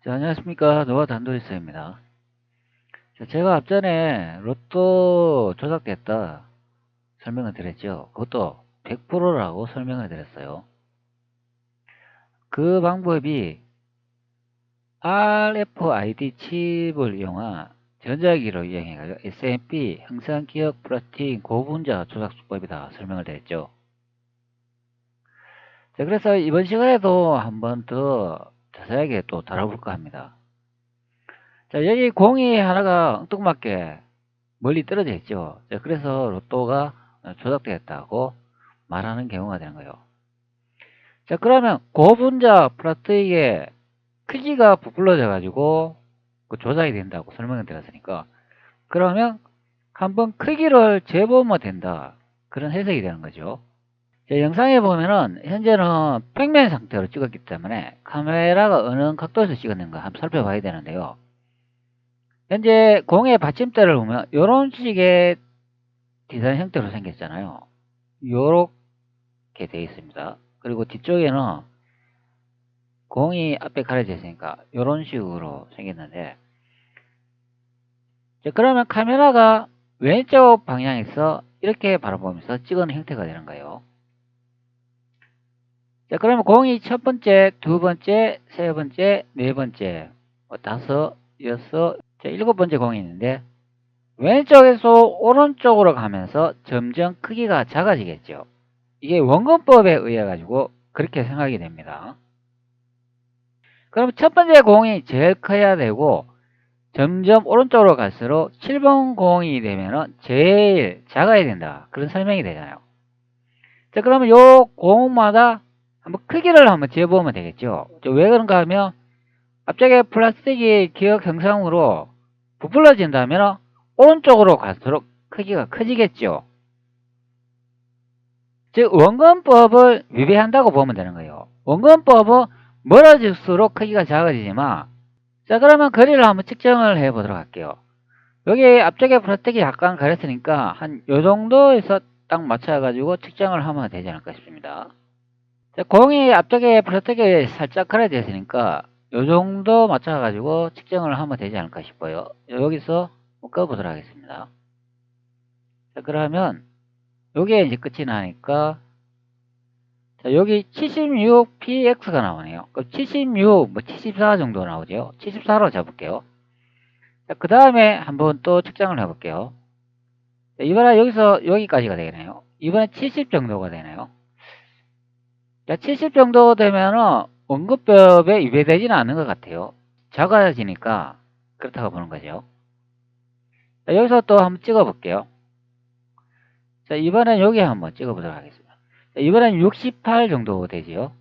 자, 안녕하십니까. 노아 단도리스입니다. 자, 제가 앞전에 로또 조작됐다 설명을 드렸죠. 그것도 100%라고 설명을 드렸어요. 그 방법이 RFID 칩을 이용한 전자기기로 이용해가지고 SMP 형상기억 플러팅 고분자 조작 수법이다 설명을 드렸죠. 자, 그래서 이번 시간에도 한번 더 자세하게 또 다뤄볼까 합니다. 자, 여기 공이 하나가 엉뚱맞게 멀리 떨어져 있죠. 자, 그래서 로또가 조작되었다고 말하는 경우가 되는 거예요. 자, 그러면 고분자 플라스틱의 크기가 부풀러져 가지고 그 조작이 된다고 설명을 드렸으니까, 그러면 한번 크기를 재보면 된다, 그런 해석이 되는 거죠. 자, 영상에 보면은 현재는 평면 상태로 찍었기 때문에 카메라가 어느 각도에서 찍었는가 한번 살펴봐야 되는데요. 현재 공의 받침대를 보면 이런 식의 디자인 형태로 생겼잖아요. 요렇게 되어 있습니다. 그리고 뒤쪽에는 공이 앞에 가려져 있으니까 요런 식으로 생겼는데, 그러면 카메라가 왼쪽 방향에서 이렇게 바라보면서 찍은 형태가 되는 거예요. 자, 그러면 공이 첫 번째, 두 번째, 세 번째, 네 번째, 다섯, 여섯, 일곱 번째 공이 있는데, 왼쪽에서 오른쪽으로 가면서 점점 크기가 작아지겠죠. 이게 원근법에 의해 가지고 그렇게 생각이 됩니다. 그럼 첫 번째 공이 제일 커야 되고, 점점 오른쪽으로 갈수록 7번 공이 되면은 제일 작아야 된다, 그런 설명이 되잖아요. 자, 그러면 요 공마다 한번 크기를 한번 재보면 되겠죠. 왜 그런가 하면, 앞쪽에 플라스틱이 기억 형상으로 부풀러진다면 오른쪽으로 갈수록 크기가 커지겠죠. 즉 원근법을 위배한다고 보면 되는 거예요. 원근법은 멀어질수록 크기가 작아지지만, 자, 그러면 거리를 한번 측정을 해 보도록 할게요. 여기 앞쪽에 플라스틱이 약간 가렸으니까 한 요 정도에서 딱 맞춰 가지고 측정을 하면 되지 않을까 싶습니다. 자, 공이 앞쪽에 플라스틱이 살짝 가려져 있으니까 요 정도 맞춰 가지고 측정을 하면 되지 않을까 싶어요. 여기서 꺼 보도록 하겠습니다. 자, 그러면 요게 이제 끝이 나니까, 자, 여기 76px가 나오네요. 그럼 76, 74 정도 나오죠. 74로 잡을게요. 자, 그 다음에 한번 또 측정을 해볼게요. 자, 이번에 여기서 여기까지가 되겠네요. 이번에 70 정도가 되네요. 자, 70 정도 되면은 원근법에 위배되지는 않는 것 같아요. 작아지니까 그렇다고 보는 거죠. 자, 여기서 또 한번 찍어 볼게요. 자, 이번엔 여기 한번 찍어 보도록 하겠습니다. 자, 이번엔 68 정도 되지요.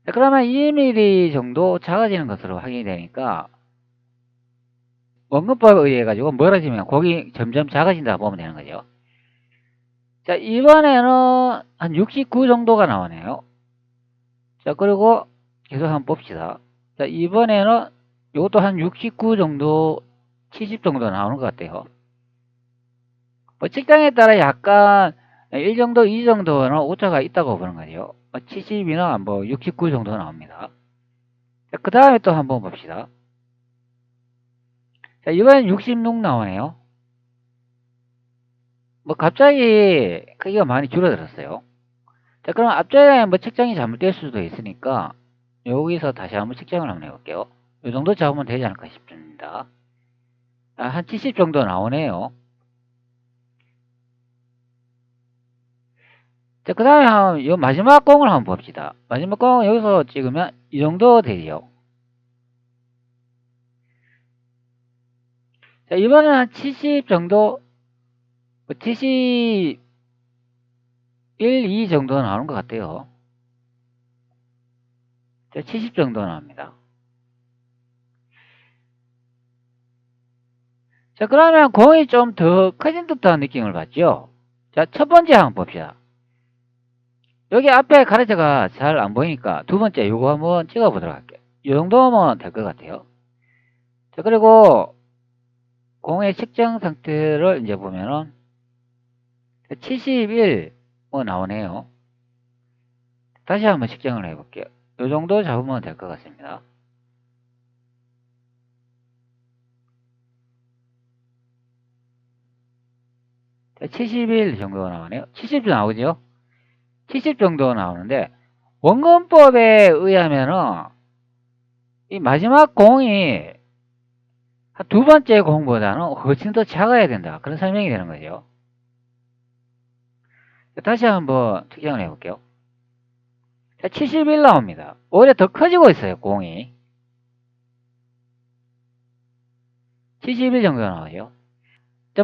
자, 그러면 2mm 정도 작아지는 것으로 확인이 되니까 원근법에 의해 가지고 멀어지면 곡이 점점 작아진다 보면 되는 거죠. 자, 이번에는 한 69 정도가 나오네요. 자, 그리고 계속 한번 봅시다. 자, 이번에는 이것도 한 69 정도, 70 정도 나오는 것 같아요. 뭐 측정에 따라 약간 1 정도, 2 정도는 오차가 있다고 보는 거죠. 70이나 뭐 69 정도 나옵니다. 자, 그 다음에 또 한번 봅시다. 자, 이번엔 66 나오네요. 뭐 갑자기 크기가 많이 줄어들었어요. 자, 그럼 앞전에 뭐 측정이 잘못될 수도 있으니까 여기서 다시 한번 측정을 한번 해볼게요. 이 정도 잡으면 되지 않을까 싶습니다. 한 70 정도 나오네요. 자, 그 다음에 이 마지막 공을 한번 봅시다. 마지막 공은 여기서 찍으면 이 정도 되죠. 자, 이번에는 한 70 정도, 71, 2 정도 나오는 것 같아요. 자, 70 정도 나옵니다. 자, 그러면 공이 좀 더 커진 듯한 느낌을 받죠? 자, 첫 번째 한번 봅시다. 여기 앞에 가르쳐가 잘 안 보이니까 두 번째 요거 한번 찍어 보도록 할게요. 이 정도면 될 것 같아요. 자, 그리고 공의 측정 상태를 이제 보면은 71 나오네요. 다시 한번 측정을 해볼게요. 이 정도 잡으면 될 것 같습니다. 70일 정도 나오네요. 70도 나오죠? 70 정도 나오는데, 원근법에 의하면은, 이 마지막 공이 한 두 번째 공보다는 훨씬 더 작아야 된다. 그런 설명이 되는 거죠. 다시 한번 측정을 해볼게요. 71 나옵니다. 오히려 더 커지고 있어요, 공이. 71 정도 나오죠.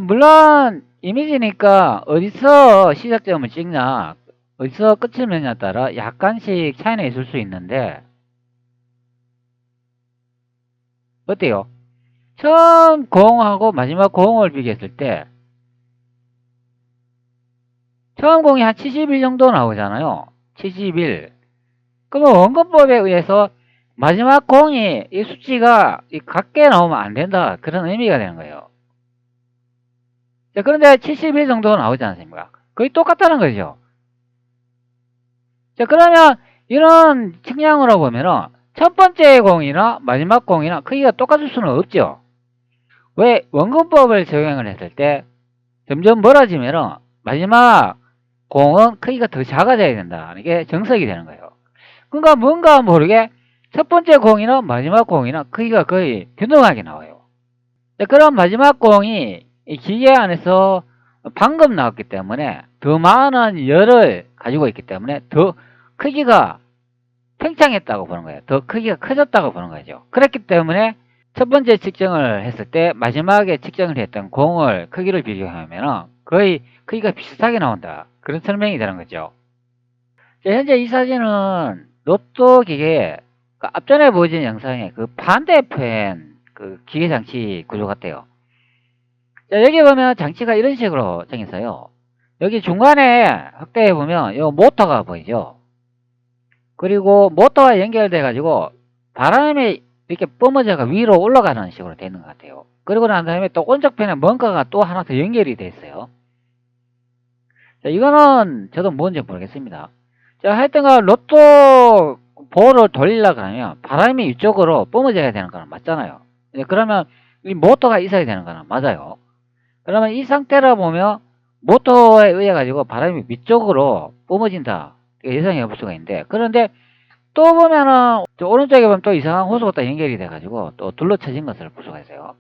물론, 이미지니까 어디서 시작점을 찍냐, 어디서 끝을 맺냐에 따라 약간씩 차이는 있을 수 있는데, 어때요? 처음 공하고 마지막 공을 비교했을 때, 처음 공이 한 71 정도 나오잖아요. 71. 그러면 원근법에 의해서 마지막 공이 이 수치가 같게 나오면 안 된다. 그런 의미가 되는 거예요. 자, 그런데 71 정도 나오지 않습니까? 거의 똑같다는 거죠. 자, 그러면 이런 측량으로 보면은 첫 번째 공이나 마지막 공이나 크기가 똑같을 수는 없죠. 왜? 원근법을 적용을 했을 때 점점 멀어지면은 마지막 공은 크기가 더 작아져야 된다. 이게 정석이 되는 거예요. 그러니까 뭔가 모르게 첫 번째 공이나 마지막 공이나 크기가 거의 균등하게 나와요. 그럼 마지막 공이 이 기계 안에서 방금 나왔기 때문에 더 많은 열을 가지고 있기 때문에 더 크기가 팽창했다고 보는 거예요. 더 크기가 커졌다고 보는 거죠. 그렇기 때문에 첫 번째 측정을 했을 때 마지막에 측정을 했던 공을 크기를 비교하면 거의 크기가 비슷하게 나온다. 그런 설명이 되는 거죠. 현재 이 사진은 로또 기계, 앞전에 보여진 영상의 그 반대편 그 기계 장치 구조 같아요. 자, 여기 보면 장치가 이런 식으로 생겼어요. 여기 중간에 확대해 보면 이 모터가 보이죠. 그리고 모터가 연결돼 가지고 바람이 이렇게 뿜어져가 위로 올라가는 식으로 되어 있는 것 같아요. 그리고 난 다음에 또 오른쪽편에 뭔가가 또 하나 더 연결이 돼 있어요. 자, 이거는 저도 뭔지 모르겠습니다. 자, 하여튼간 로또 볼을 돌리려 그러면 바람이 이쪽으로 뿜어져야 되는 거는 맞잖아요. 그러면 이 모터가 있어야 되는 거는 맞아요. 그러면 이 상태로 보면 모터에 의해 가지고 바람이 위쪽으로 뿜어진다. 예상해 볼 수가 있는데, 그런데 또 보면은 오른쪽에 보면 또 이상한 호수가 또 연결이 돼 가지고 또 둘러쳐진 것을 볼 수가 있어요.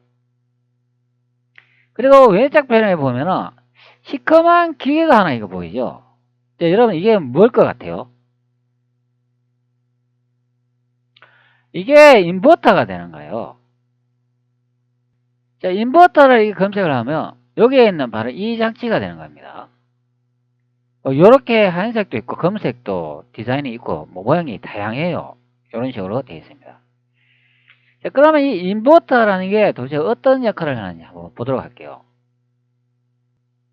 그리고 왼쪽 편에 보면은 시커먼 기계가 하나 이거 보이죠? 자, 여러분 이게 뭘 것 같아요? 이게 인버터가 되는 거예요. 자, 인버터를 검색을 하면 여기에 있는 바로 이 장치가 되는 겁니다. 요렇게 하얀색도 있고 검은색도 디자인이 있고 모양이 다양해요. 이런 식으로 되어 있습니다. 자, 그러면 이 인버터라는 게 도대체 어떤 역할을 하는지 한번 보도록 할게요.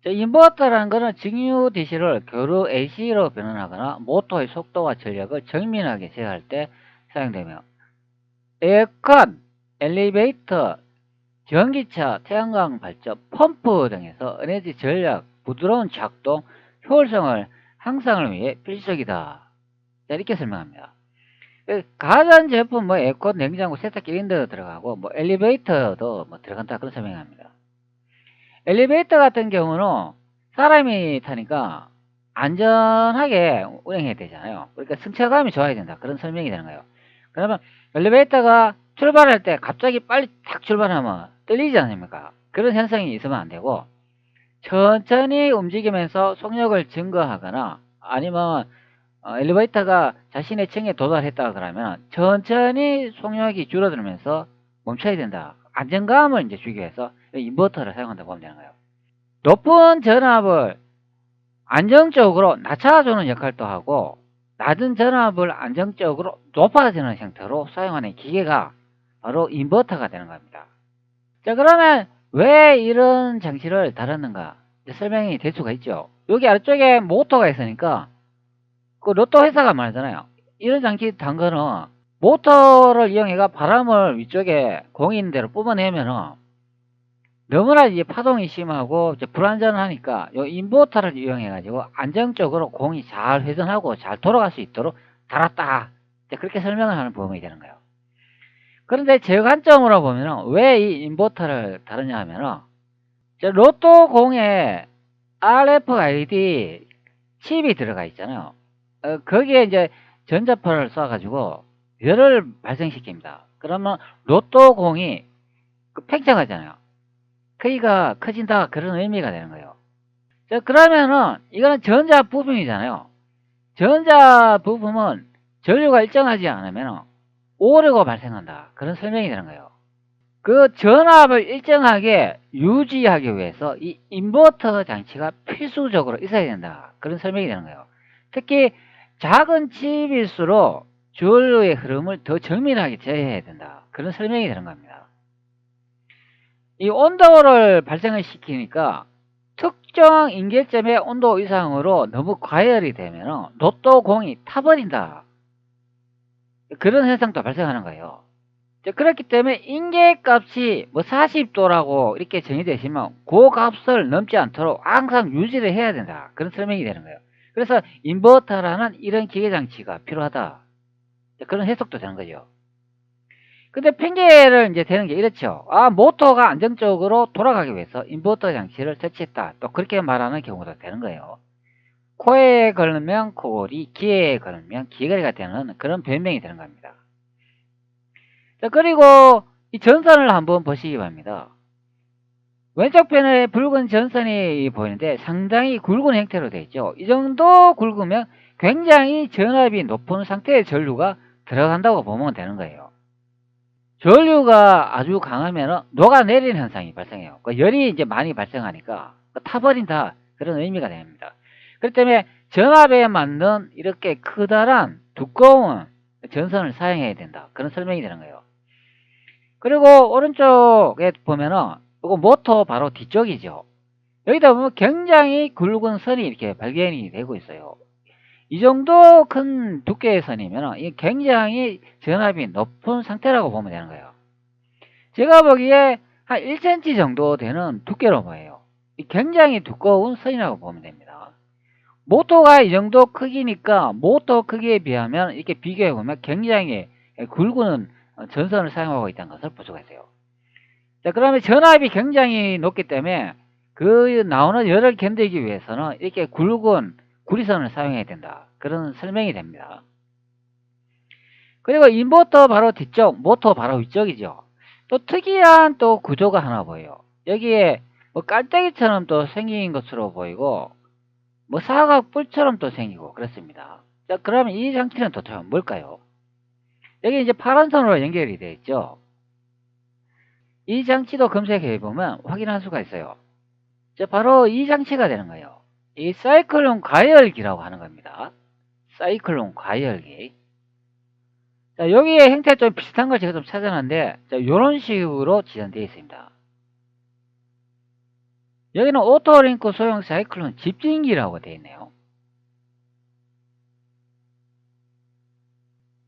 자, 인버터라는 것은 직류 DC를 교류 AC로 변환하거나 모터의 속도와 전력을 정밀하게 제어할 때 사용되며 에어컨, 엘리베이터, 전기차, 태양광 발전, 펌프 등에서 에너지 전략, 부드러운 작동, 효율성을 향상을 위해 필수적이다. 이렇게 설명합니다. 가전제품, 에어컨, 냉장고, 세탁기 이런 데도 들어가고, 엘리베이터도 들어간다. 그런 설명합니다. 엘리베이터 같은 경우는 사람이 타니까 안전하게 운행해야 되잖아요. 그러니까 승차감이 좋아야 된다. 그런 설명이 되는 거예요. 그러면 엘리베이터가 출발할 때 갑자기 빨리 탁 출발하면 떨리지 않습니까? 그런 현상이 있으면 안 되고 천천히 움직이면서 속력을 증가하거나 아니면 엘리베이터가 자신의 층에 도달했다 그러면 천천히 속력이 줄어들면서 멈춰야 된다. 안정감을 이제 주기 위해서 인버터를 사용한다고 보면 되는 거예요. 높은 전압을 안정적으로 낮춰주는 역할도 하고 낮은 전압을 안정적으로 높아지는 형태로 사용하는 기계가 바로 인버터가 되는 겁니다. 자, 그러면 왜 이런 장치를 달았는가 설명이 될 수가 있죠. 여기 아래쪽에 모터가 있으니까 그 로또 회사가 말하잖아요. 이런 장치 단 거는 모터를 이용해가 바람을 위쪽에 공이 있는 대로 뿜어내면은 너무나 이제 파동이 심하고 이제 불안전하니까 요 인버터를 이용해 가지고 안정적으로 공이 잘 회전하고 잘 돌아갈 수 있도록 달았다. 이제 그렇게 설명을 하는 부분이 되는 거예요. 그런데 제 관점으로 보면은 왜 이 인버터를 다루냐 하면은 로또 공에 RFID 칩이 들어가 있잖아요. 거기에 이제 전자파를 쏴가지고 열을 발생시킵니다. 그러면 로또 공이 팽창하잖아요. 크기가 커진다, 그런 의미가 되는 거예요. 자, 그러면은 이거는 전자 부품이잖아요. 전자 부품은 전류가 일정하지 않으면 오류가 발생한다, 그런 설명이 되는 거예요. 그 전압을 일정하게 유지하기 위해서 이 인버터 장치가 필수적으로 있어야 된다, 그런 설명이 되는 거예요. 특히 작은 칩일수록 전류의 흐름을 더 정밀하게 제어해야 된다, 그런 설명이 되는 겁니다. 이 온도를 발생을 시키니까 특정 임계점의 온도 이상으로 너무 과열이 되면 로또공이 타버린다, 그런 현상도 발생하는 거예요. 그렇기 때문에 임계값이 뭐 40도라고 이렇게 정의되시면 그 값을 넘지 않도록 항상 유지를 해야 된다, 그런 설명이 되는 거예요. 그래서 인버터라는 이런 기계장치가 필요하다, 그런 해석도 되는 거죠. 근데 핑계를 이제 대는 게 이렇죠. 모터가 안정적으로 돌아가기 위해서 인버터 장치를 설치했다, 또 그렇게 말하는 경우도 되는 거예요. 코에 걸면 코골이, 귀에 걸면 귀걸이가 되는 그런 변명이 되는 겁니다. 자, 그리고 이 전선을 한번 보시기 바랍니다. 왼쪽 편에 붉은 전선이 보이는데 상당히 굵은 형태로 되어 있죠. 이 정도 굵으면 굉장히 전압이 높은 상태의 전류가 들어간다고 보면 되는 거예요. 전류가 아주 강하면 녹아내리는 현상이 발생해요. 열이 이제 많이 발생하니까 타버린다, 그런 의미가 됩니다. 그렇기 때문에 전압에 맞는 이렇게 커다란 두꺼운 전선을 사용해야 된다, 그런 설명이 되는 거예요. 그리고 오른쪽에 보면은 이거 모터 바로 뒤쪽이죠. 여기다 보면 굉장히 굵은 선이 이렇게 발견이 되고 있어요. 이 정도 큰 두께의 선이면 이게 굉장히 전압이 높은 상태라고 보면 되는 거예요. 제가 보기에 한 1cm 정도 되는 두께로 보여요. 굉장히 두꺼운 선이라고 보면 됩니다. 모터가 이 정도 크기니까 모터 크기에 비하면 이렇게 비교해 보면 굉장히 굵은 전선을 사용하고 있다는 것을 볼 수가 있어요. 자, 그러면 전압이 굉장히 높기 때문에 그 나오는 열을 견디기 위해서는 이렇게 굵은 구리선을 사용해야 된다, 그런 설명이 됩니다. 그리고 인버터 바로 뒤쪽, 모터 바로 위쪽이죠. 또 특이한 또 구조가 하나 보여요. 여기에 뭐 깔때기처럼 또 생긴 것으로 보이고 뭐 사각뿔처럼 또 생기고 그렇습니다. 자, 그러면 이 장치는 도대체 뭘까요? 여기 이제 파란 선으로 연결이 되어 있죠. 이 장치도 검색해 보면 확인할 수가 있어요. 자, 바로 이 장치가 되는 거예요. 이 사이클론 과열기라고 하는 겁니다. 사이클론 과열기. 자, 여기에 형태 좀 비슷한 걸 제가 좀 찾아놨는데, 자, 이런 식으로 지정되어 있습니다. 여기는 오토링크 소형 사이클론 집진기라고 되어 있네요.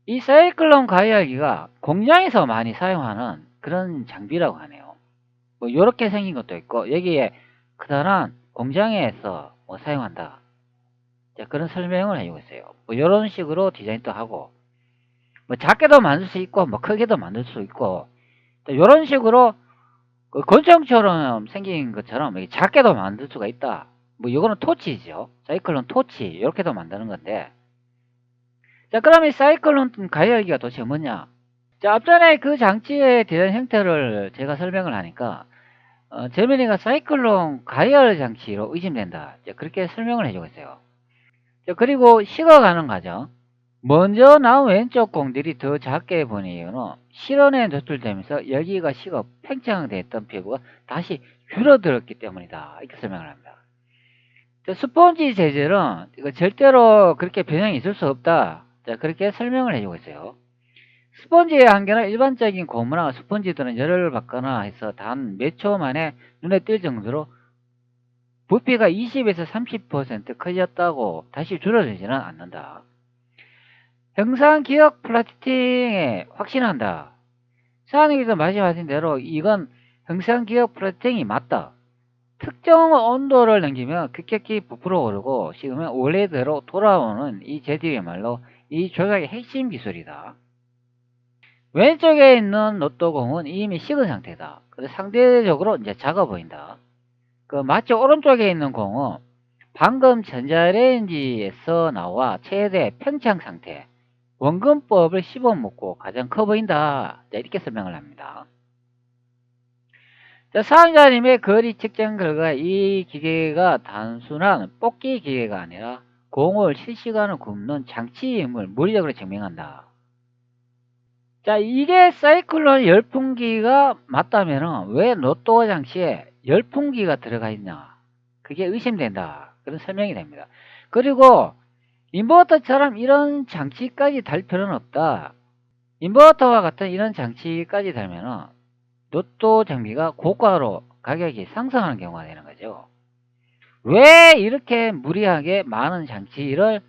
이 사이클론 과열기가 공장에서 많이 사용하는 그런 장비라고 하네요. 뭐 이렇게 생긴 것도 있고, 여기에 커다란 공장에서 뭐 사용한다, 자, 그런 설명을 해주고 있어요. 뭐 이런 식으로 디자인도 하고, 뭐 작게도 만들 수 있고 뭐 크게도 만들 수 있고, 이런 식으로 권총처럼 생긴 것처럼 작게도 만들 수가 있다. 뭐 이거는 토치죠. 사이클론 토치, 이렇게도 만드는 건데, 자, 그럼 이 사이클론 가열기가 도대체 뭐냐? 자, 앞전에 그 장치의 디자인 형태를 제가 설명을 하니까 재민이가 사이클론 가열 장치로 의심된다, 자, 그렇게 설명을 해주고 있어요. 자, 그리고 식어가는 과정. 먼저 나온 왼쪽 공들이 더 작게 보이는 이유는 실온에 노출되면서 여기가 식어 팽창됐던 피부가 다시 줄어들었기 때문이다, 이렇게 설명을 합니다. 자, 스펀지 재질은 이거 절대로 그렇게 변형이 있을 수 없다, 자, 그렇게 설명을 해주고 있어요. 스펀지의 한계는 일반적인 고무나 스펀지들은 열을 받거나 해서 단 몇 초 만에 눈에 띌 정도로 부피가 20에서 30% 커졌다고 다시 줄어들지는 않는다. 형상 기억 플라팅에 확신한다. 사장님께서 말씀하신 대로 이건 형상 기억 플라팅이 맞다. 특정 온도를 넘기면 급격히 부풀어 오르고 식으면 원래대로 돌아오는 이 재질이야말로 이 조작의 핵심 기술이다. 왼쪽에 있는 로또공은 이미 식은 상태다. 그래서 상대적으로 이제 작아 보인다. 그 마치 오른쪽에 있는 공은 방금 전자레인지에서 나와 최대 평창 상태, 원근법을 씹어먹고 가장 커 보인다. 자, 이렇게 설명을 합니다. 자, 사용자님의 거리 측정 결과 이 기계가 단순한 뽑기 기계가 아니라 공을 실시간으로 굽는 장치임을 물리적으로 증명한다. 자, 이게 사이클론 열풍기가 맞다면 왜 로또 장치에 열풍기가 들어가 있냐? 그게 의심된다. 그런 설명이 됩니다. 그리고 인버터처럼 이런 장치까지 달 필요는 없다. 인버터와 같은 이런 장치까지 달면은 로또 장비가 고가로 가격이 상승하는 경우가 되는 거죠. 왜 이렇게 무리하게 많은 장치를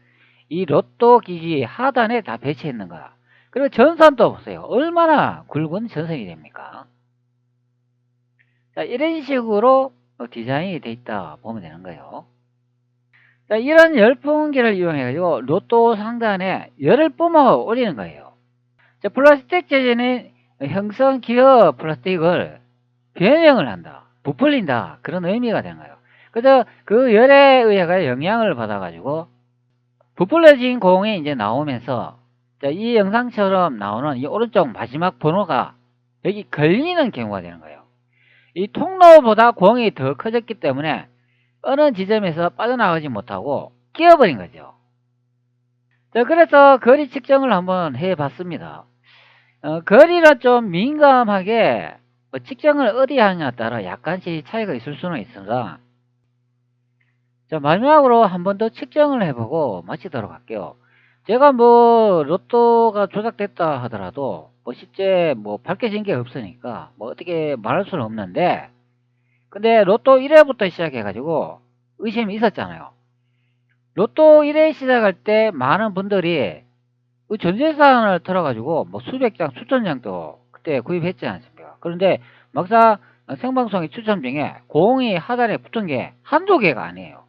이 로또 기기 하단에 다 배치했는가? 그리고 전선도 보세요. 얼마나 굵은 전선이 됩니까? 자, 이런 식으로 디자인이 돼 있다 보면 되는 거예요. 자, 이런 열풍기를 이용해가지고 로또 상단에 열을 뿜어 올리는 거예요. 자, 플라스틱 재질의 형성 기어 플라스틱을 변형을 한다. 부풀린다. 그런 의미가 되는 거예요. 그래서 그 열에 의해 영향을 받아가지고 부풀려진 공이 이제 나오면서 자, 이 영상처럼 나오는 이 오른쪽 마지막 번호가 여기 걸리는 경우가 되는 거예요. 이 통로보다 공이 더 커졌기 때문에 어느 지점에서 빠져나가지 못하고 끼어버린 거죠. 자, 그래서 거리 측정을 한번 해봤습니다. 거리가 좀 민감하게 측정을 어디 하느냐에 따라 약간씩 차이가 있을 수는 있습니다. 자, 마지막으로 한 번 더 측정을 해보고 마치도록 할게요. 제가 뭐 로또가 조작됐다 하더라도 뭐 실제 뭐 밝혀진 게 없으니까 뭐 어떻게 말할 수는 없는데, 근데 로또 1회부터 시작해가지고 의심이 있었잖아요. 로또 1회 시작할 때 많은 분들이 그 전재산을 털어가지고 뭐 수백 장, 수천 장도 그때 구입했지 않습니까? 그런데 막상 생방송의 추첨 중에 공이 하단에 붙은 게 한두 개가 아니에요.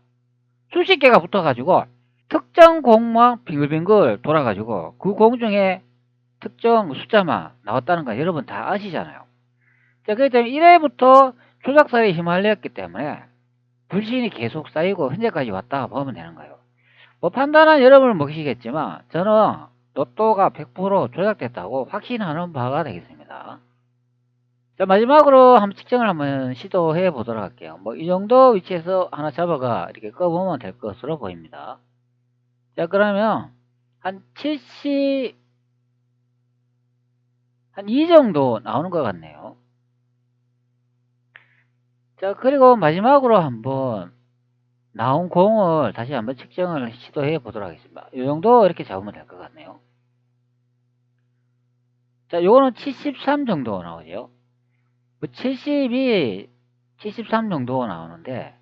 수십 개가 붙어가지고 특정 공만 빙글빙글 돌아가지고 그 공 중에 특정 숫자만 나왔다는 거 여러분 다 아시잖아요. 자, 그렇기 때문에 1회부터 조작살에 휘말렸기 때문에 불신이 계속 쌓이고 현재까지 왔다 보면 되는 거예요. 뭐 판단은 여러분은 몫이겠지만 저는 로또가 100% 조작됐다고 확신하는 바가 되겠습니다. 자, 마지막으로 한번 측정을 한번 시도해 보도록 할게요. 뭐 이 정도 위치에서 하나 잡아가 이렇게 꺼보면 될 것으로 보입니다. 자, 그러면 한 70, 한 이 정도 나오는 것 같네요. 자, 그리고 마지막으로 한번 나온 공을 다시 한번 측정을 시도해 보도록 하겠습니다. 이 정도 이렇게 잡으면 될 것 같네요. 자, 요거는 73 정도 나오죠. 뭐 70이 73 정도 나오는데,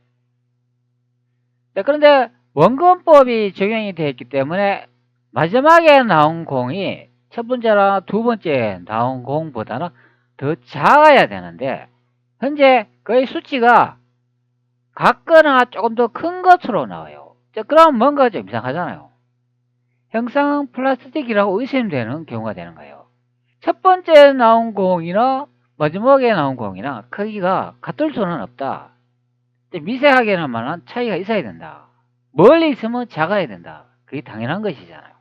자, 그런데 원근법이 적용이 되어 있기 때문에 마지막에 나온 공이 첫 번째나 두 번째 나온 공보다는 더 작아야 되는데 현재 거의 수치가 같거나 조금 더 큰 것으로 나와요. 자, 그럼 뭔가 좀 이상하잖아요. 형상 플라스틱이라고 의심되는 경우가 되는 거예요. 첫 번째 나온 공이나 마지막에 나온 공이나 크기가 같을 수는 없다. 미세하게나마는 차이가 있어야 된다. 멀리 있으면 작아야 된다. 그게 당연한 것이잖아요.